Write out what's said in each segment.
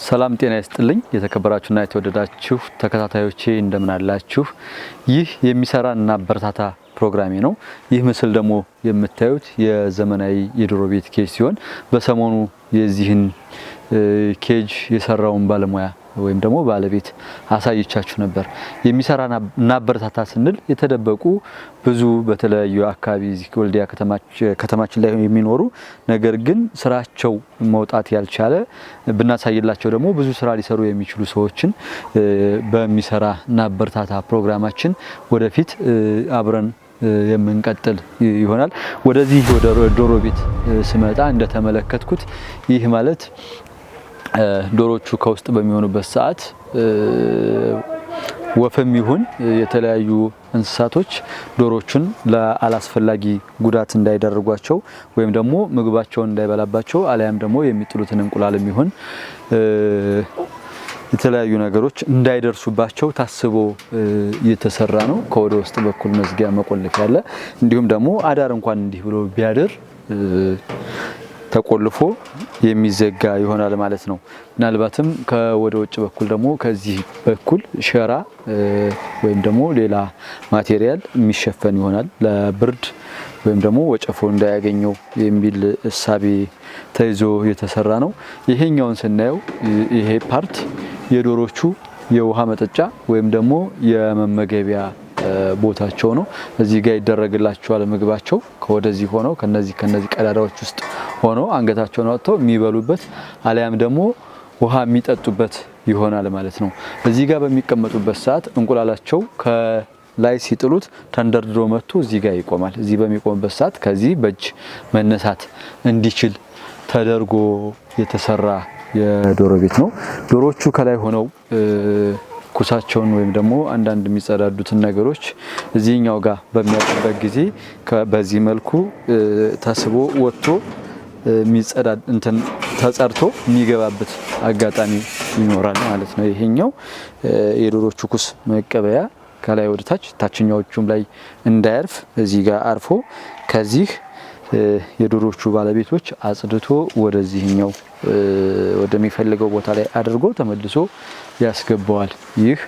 ሰላም ጤና ይስጥልኝ የተከበራችሁና የተወደዳችሁ ተከታታዮቼ እንደምን አላችሁ? ይህ የሚሰራና በርታታ ፕሮግራሜ ነው። ይህ ምስል ደግሞ የምታዩት የዘመናዊ የዶሮ ቤት ኬጅ ሲሆን በሰሞኑ የዚህን ኬጅ የሰራውን ባለሙያ ወይም ደግሞ ባለቤት አሳይቻችሁ ነበር። የሚሰራና በርታታ ስንል የተደበቁ ብዙ በተለያዩ አካባቢ እዚህ ወልዲያ ከተማችን ላይ የሚኖሩ ነገር ግን ስራቸው መውጣት ያልቻለ ብናሳይላቸው ደግሞ ብዙ ስራ ሊሰሩ የሚችሉ ሰዎችን በሚሰራና በርታታ ፕሮግራማችን ወደፊት አብረን የምንቀጥል ይሆናል። ወደዚህ ወደ ዶሮ ቤት ስመጣ እንደተመለከትኩት ይህ ማለት ዶሮቹ ከውስጥ በሚሆኑበት ሰዓት ወፍም ይሁን የተለያዩ እንስሳቶች ዶሮቹን ለአላስፈላጊ ጉዳት እንዳይደርጓቸው ወይም ደግሞ ምግባቸውን እንዳይበላባቸው አለያም ደግሞ የሚጥሉትን እንቁላልም ይሁን የተለያዩ ነገሮች እንዳይደርሱባቸው ታስቦ የተሰራ ነው። ከወደ ውስጥ በኩል መዝጊያ መቆለፊያ ያለ እንዲሁም ደግሞ አዳር እንኳን እንዲህ ብሎ ቢያድር ተቆልፎ የሚዘጋ ይሆናል ማለት ነው። ምናልባትም ከወደ ውጭ በኩል ደግሞ ከዚህ በኩል ሸራ ወይም ደግሞ ሌላ ማቴሪያል የሚሸፈን ይሆናል ለብርድ ወይም ደግሞ ወጨፎ እንዳያገኘው የሚል እሳቤ ተይዞ የተሰራ ነው። ይሄኛውን ስናየው ይሄ ፓርት የዶሮቹ የውሃ መጠጫ ወይም ደግሞ የመመገቢያ ቦታቸው ነው። እዚህ ጋር ይደረግላቸዋል ምግባቸው ከወደዚህ ሆነው ከነዚህ ቀዳዳዎች ውስጥ ሆነው አንገታቸውን አውጥተው የሚበሉበት አለያም ደግሞ ውሃ የሚጠጡበት ይሆናል ማለት ነው። እዚህ ጋር በሚቀመጡበት ሰዓት እንቁላላቸው ከላይ ሲጥሉት ተንደርድሮ መጥቶ እዚህ ጋር ይቆማል። እዚህ በሚቆምበት ሰዓት ከዚህ በእጅ መነሳት እንዲችል ተደርጎ የተሰራ የዶሮ ቤት ነው። ዶሮቹ ከላይ ሆነው ኩሳቸውን ወይም ደግሞ አንዳንድ የሚጸዳዱትን ነገሮች እዚህኛው ጋር በሚያጥበት ጊዜ በዚህ መልኩ ተስቦ ወጥቶ የሚጸዳድ እንትን ተጸርቶ የሚገባበት አጋጣሚ ይኖራል ማለት ነው። ይሄኛው የዶሮቹ ኩስ መቀበያ ከላይ ወደ ታችኛዎቹም ላይ እንዳያርፍ እዚህ ጋር አርፎ ከዚህ የዶሮቹ ባለቤቶች አጽድቶ ወደዚህኛው ወደሚፈልገው ቦታ ላይ አድርጎ ተመልሶ ያስገባዋል። ይህ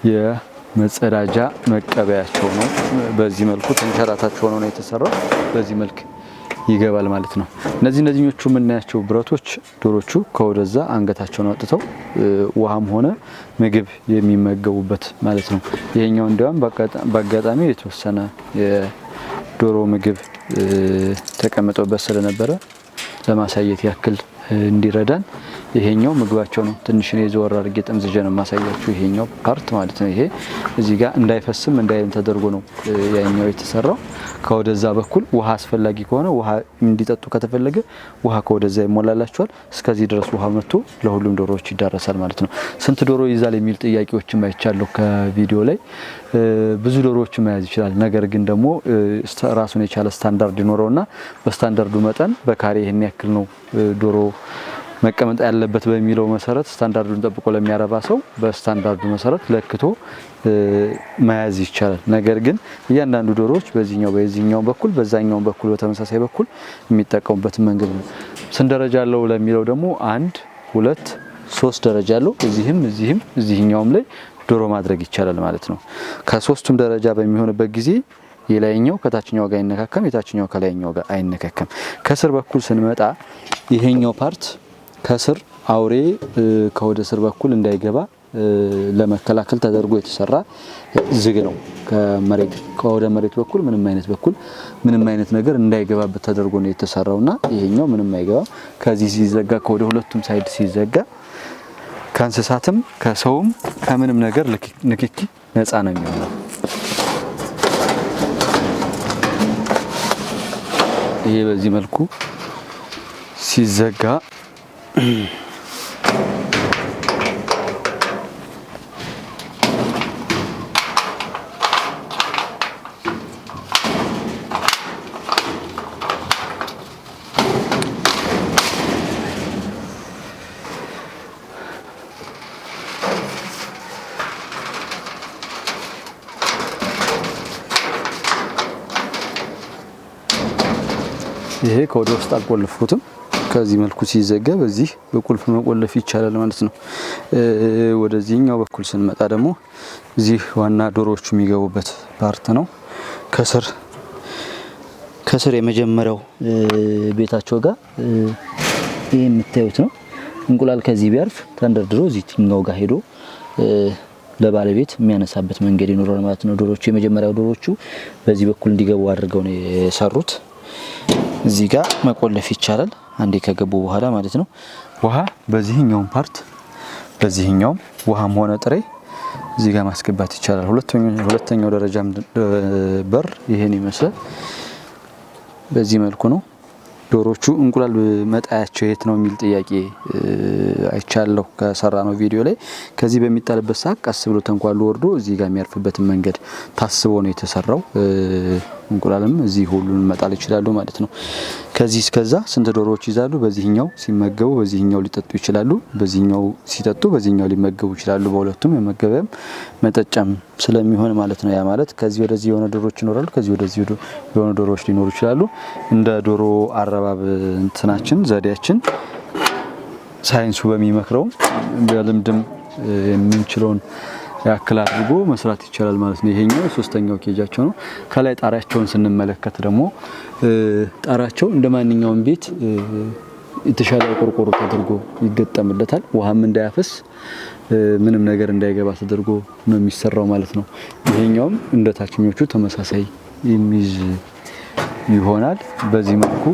የመጸዳጃ መቀበያቸው ነው። በዚህ መልኩ ተንሸራታቸው ነው የተሰራው። በዚህ መልክ ይገባል ማለት ነው። እነዚህኞቹ የምናያቸው ብረቶች ዶሮቹ ከወደዛ አንገታቸውን አውጥተው ውሃም ሆነ ምግብ የሚመገቡበት ማለት ነው። ይሄኛው እንዲያውም በአጋጣሚ የተወሰነ የዶሮ ምግብ ተቀምጦበት ስለነበረ ለማሳየት ያክል እንዲረዳን ይሄኛው ምግባቸው ነው። ትንሽ ነው ዘወር አድርጌ ጥምዝጄ ነው ማሳያችሁ። ይሄኛው ፓርት ማለት ነው። ይሄ እዚህ ጋር እንዳይፈስም እንዳይን ተደርጎ ነው ያኛው የተሰራው። ከወደዛ በኩል ውሃ አስፈላጊ ከሆነ ውሃ እንዲጠጡ ከተፈለገ ውሃ ከወደዛ ይሞላላቸዋል። እስከዚህ ድረስ ውሃ መጥቶ ለሁሉም ዶሮዎች ይዳረሳል ማለት ነው። ስንት ዶሮ ይዛል የሚል ጥያቄዎችን አይቻለሁ ከቪዲዮ ላይ። ብዙ ዶሮዎችን መያዝ ይችላል። ነገር ግን ደግሞ ራሱን የቻለ ስታንዳርድ ይኖረውና በስታንዳርዱ መጠን በካሬ ይሄን ያክል ነው ዶሮ መቀመጥ ያለበት በሚለው መሰረት ስታንዳርዱን ጠብቆ ለሚያረባ ሰው በስታንዳርዱ መሰረት ለክቶ መያዝ ይቻላል። ነገር ግን እያንዳንዱ ዶሮዎች በዚህኛው በኩል በዛኛው በኩል በተመሳሳይ በኩል የሚጠቀሙበት መንገድ ነው። ስንት ደረጃ አለው ለሚለው ደግሞ 1 2 3 ደረጃ አለው። እዚህኛውም ላይ ዶሮ ማድረግ ይቻላል ማለት ነው። ከሶስቱም ደረጃ በሚሆንበት ጊዜ የላይኛው ከታችኛው ጋር አይነካከም፣ የታችኛው ከላይኛው ጋር አይነካከም። ከስር በኩል ስንመጣ ይሄኛው ፓርት ከስር አውሬ ከወደ ስር በኩል እንዳይገባ ለመከላከል ተደርጎ የተሰራ ዝግ ነው። ከወደ መሬት በኩል ምንም አይነት ነገር እንዳይገባበት ተደርጎ ነው የተሰራውና ይሄኛው ምንም አይገባም። ከዚህ ሲዘጋ ከወደ ሁለቱም ሳይድ ሲዘጋ ከእንስሳትም ከሰውም ከምንም ነገር ንክኪ ነፃ ነው የሚሆነው። ይሄ በዚህ መልኩ ሲዘጋ ይሄ ከወደ ውስጥ አልቆልፉትም። ከዚህ መልኩ ሲዘጋ በዚህ በቁልፍ መቆለፍ ይቻላል ማለት ነው። ወደዚህኛው በኩል ስንመጣ ደግሞ እዚህ ዋና ዶሮዎቹ የሚገቡበት ፓርት ነው። ከስር የመጀመሪያው ቤታቸው ጋር ይሄ የምታዩት ነው። እንቁላል ከዚህ ቢያርፍ ተንደርድሮ እዚህኛው ጋር ሄዶ ለባለቤት የሚያነሳበት መንገድ ይኖራል ማለት ነው። ዶሮቹ የመጀመሪያው ዶሮቹ በዚህ በኩል እንዲገቡ አድርገው ነው የሰሩት። እዚህ ጋር መቆለፍ ይቻላል አንዴ ከገቡ በኋላ ማለት ነው። ውሃ በዚህኛው ፓርት በዚህኛው ውሃም ሆነ ጥሬ እዚህ ጋር ማስገባት ይቻላል። ሁለተኛው ደረጃ በር ይሄን ይመስላል። በዚህ መልኩ ነው። ዶሮቹ እንቁላል መጣያቸው የት ነው የሚል ጥያቄ አይቻለሁ ከሰራ ነው ቪዲዮ ላይ። ከዚህ በሚጣልበት ሰዓት ቀስ ብሎ ተንኳሉ ወርዶ እዚህ ጋር የሚያርፍበትን መንገድ ታስቦ ነው የተሰራው። እንቁላልም እዚህ ሁሉን መጣል ይችላሉ ማለት ነው። ከዚህ እስከዛ ስንት ዶሮዎች ይዛሉ? በዚህኛው ሲመገቡ በዚህኛው ሊጠጡ ይችላሉ። በዚህኛው ሲጠጡ በዚህኛው ሊመገቡ ይችላሉ። በሁለቱም የመገበያም መጠጫም ስለሚሆን ማለት ነው። ያ ማለት ከዚህ ወደዚህ የሆነ ዶሮዎች ይኖራሉ፣ ከዚህ ወደዚህ የሆነ ዶሮዎች ሊኖሩ ይችላሉ። እንደ ዶሮ አረባብ እንትናችን ዘዴያችን ሳይንሱ በሚመክረው በልምድም የምንችለውን ያክል አድርጎ መስራት ይቻላል ማለት ነው። ይሄኛው ሶስተኛው ኬጃቸው ነው። ከላይ ጣሪያቸውን ስንመለከት ደግሞ ጣሪያቸው እንደማንኛውም ቤት የተሻለ ቆርቆሮ ተደርጎ ይገጠምለታል። ውሃም እንዳያፈስ ምንም ነገር እንዳይገባ ተደርጎ ነው የሚሰራው ማለት ነው። ይሄኛውም እንደ ታችኞቹ ተመሳሳይ የሚይዝ ይሆናል። በዚህ መልኩ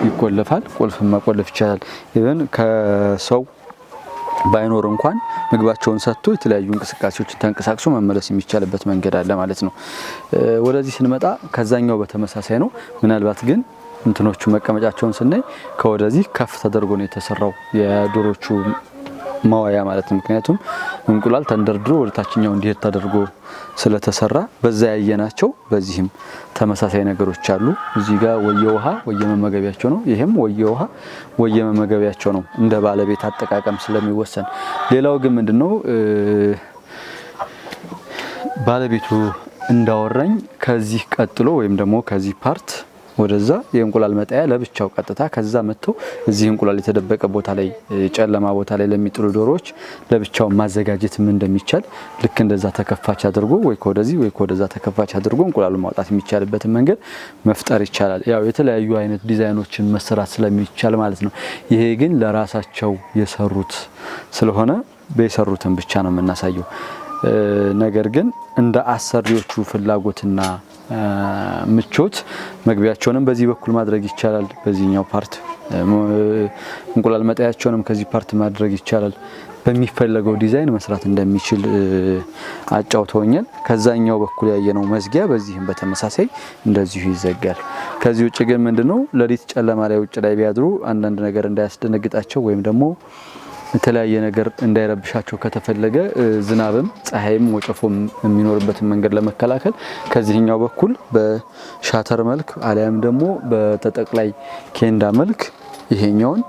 ይቆለፋል። ቁልፍም መቆለፍ ይቻላል። ኢቨን ከሰው ባይኖር እንኳን ምግባቸውን ሰጥቶ የተለያዩ እንቅስቃሴዎችን ተንቀሳቅሶ መመለስ የሚቻልበት መንገድ አለ ማለት ነው። ወደዚህ ስንመጣ ከዛኛው በተመሳሳይ ነው። ምናልባት ግን እንትኖቹ መቀመጫቸውን ስናይ ከወደዚህ ከፍ ተደርጎ ነው የተሰራው የዶሮቹ ማዋያ ማለት ነው። ምክንያቱም እንቁላል ተንደርድሮ ወደ ታችኛው እንዲሄድ ተደርጎ ስለተሰራ በዛ ያየናቸው በዚህም ተመሳሳይ ነገሮች አሉ። እዚህ ጋር ወየውሃ ወየመመገቢያቸው ነው። ይሄም ወየውሃ ወየመመገቢያቸው ነው እንደ ባለቤት አጠቃቀም ስለሚወሰን። ሌላው ግን ምንድነው ባለቤቱ እንዳወራኝ ከዚህ ቀጥሎ ወይም ደግሞ ከዚህ ፓርት ወደዛ የእንቁላል መጣያ ለብቻው ቀጥታ ከዛ መጥተው እዚህ እንቁላል የተደበቀ ቦታ ላይ ጨለማ ቦታ ላይ ለሚጥሉ ዶሮዎች ለብቻው ማዘጋጀትም እንደሚቻል ልክ እንደዛ ተከፋች አድርጎ ወይ ከወደዚህ ወይ ከወደዛ ተከፋች አድርጎ እንቁላሉን ማውጣት የሚቻልበትን መንገድ መፍጠር ይቻላል። ያው የተለያዩ አይነት ዲዛይኖችን መሰራት ስለሚቻል ማለት ነው። ይሄ ግን ለራሳቸው የሰሩት ስለሆነ በየሰሩትን ብቻ ነው የምናሳየው። ነገር ግን እንደ አሰሪዎቹ ፍላጎትና ምቾት መግቢያቸውንም በዚህ በኩል ማድረግ ይቻላል። በዚህኛው ፓርት እንቁላል መጣያቸውንም ከዚህ ፓርት ማድረግ ይቻላል። በሚፈለገው ዲዛይን መስራት እንደሚችል አጫውተውኛል። ከዛኛው በኩል ያየነው መዝጊያ በዚህም በተመሳሳይ እንደዚሁ ይዘጋል። ከዚህ ውጭ ግን ምንድነው ለሊት ጨለማ ላይ ውጭ ላይ ቢያድሩ አንዳንድ ነገር እንዳያስደነግጣቸው ወይም ደግሞ የተለያየ ነገር እንዳይረብሻቸው ከተፈለገ ዝናብም ፀሐይም ወጨፎም የሚኖርበትን መንገድ ለመከላከል ከዚህኛው በኩል በሻተር መልክ አሊያም ደግሞ በተጠቅላይ ኬንዳ መልክ ይሄኛውን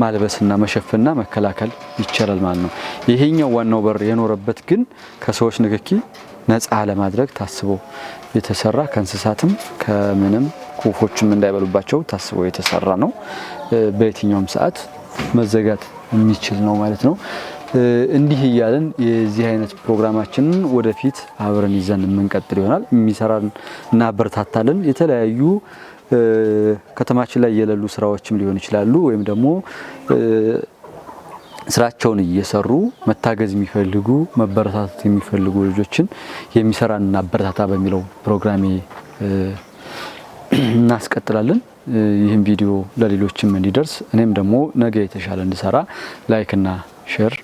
ማልበስና መሸፈንና መከላከል ይቻላል ማለት ነው። ይሄኛው ዋናው በር የኖረበት ግን ከሰዎች ንክኪ ነፃ ለማድረግ ታስቦ የተሰራ ከእንስሳትም ከምንም ወፎችም እንዳይበሉባቸው ታስቦ የተሰራ ነው። በየትኛውም ሰዓት መዘጋት የሚችል ነው ማለት ነው። እንዲህ እያለን የዚህ አይነት ፕሮግራማችንን ወደፊት አብረን ይዘን የምንቀጥል ይሆናል። የሚሰራን እናበረታታለን። የተለያዩ ከተማችን ላይ የሌሉ ስራዎችም ሊሆን ይችላሉ ወይም ደግሞ ስራቸውን እየሰሩ መታገዝ የሚፈልጉ መበረታታት የሚፈልጉ ልጆችን የሚሰራን እናበረታታ በሚለው ፕሮግራሜ እናስቀጥላለን። ይህን ቪዲዮ ለሌሎችም እንዲደርስ እኔም ደግሞ ነገ የተሻለ እንድሰራ ላይክ እና ሼር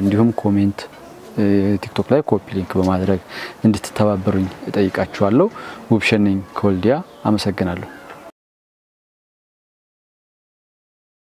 እንዲሁም ኮሜንት ቲክቶክ ላይ ኮፒ ሊንክ በማድረግ እንድትተባበሩኝ እጠይቃችኋለሁ። ውብሸት ነኝ ከወልዲያ። አመሰግናለሁ።